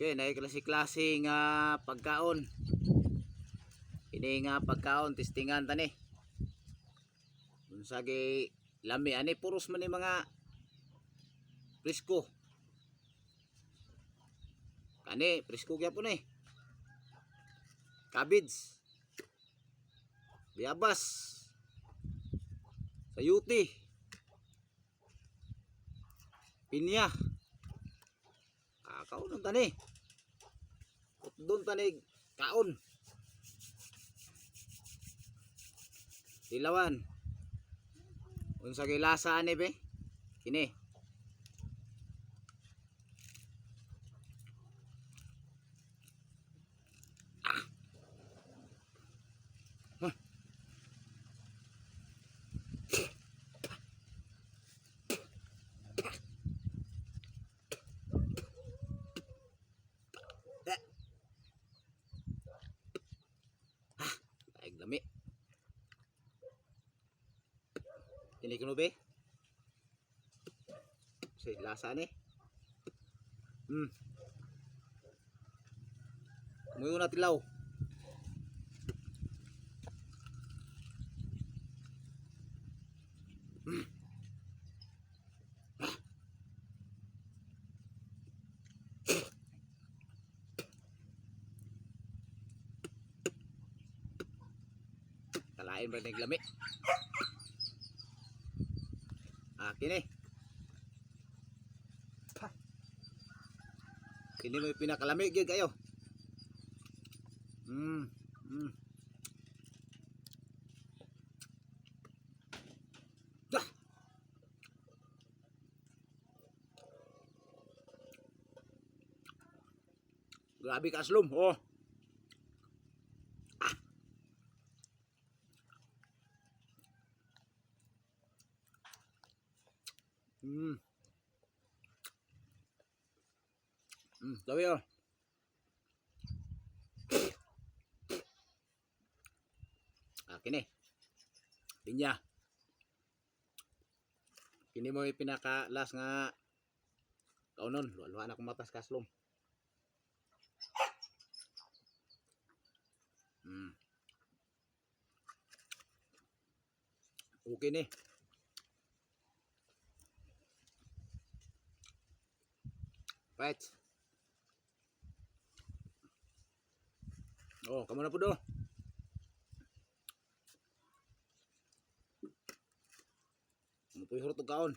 Okay, na klase-klase nga pagkaon. Ini nga pagkaon testingan tani. Unsa gi lami ani puros man ni mga presko. Kani presko gyapon eh. Cabbage. Biyabas. Sayuti. Pinya. Kaon tani. Doon tani kaon. Dilawan. Unsa kay lasa ani be? Kini. Daig lami. Kini kuno be? Say lasa ni. Muyo na tilaw. Kalain ba naglami? Kini. Kini may pinakalami gyud kayo. Grabe ka aslom, oh. Sabi oh. Kini. Pinya. Kini mo pinaka-last nga kaunon, luwa na akong matas kaslom. Okay ni. Right. Oh, kamu na po do. Mo po hurot og kaon.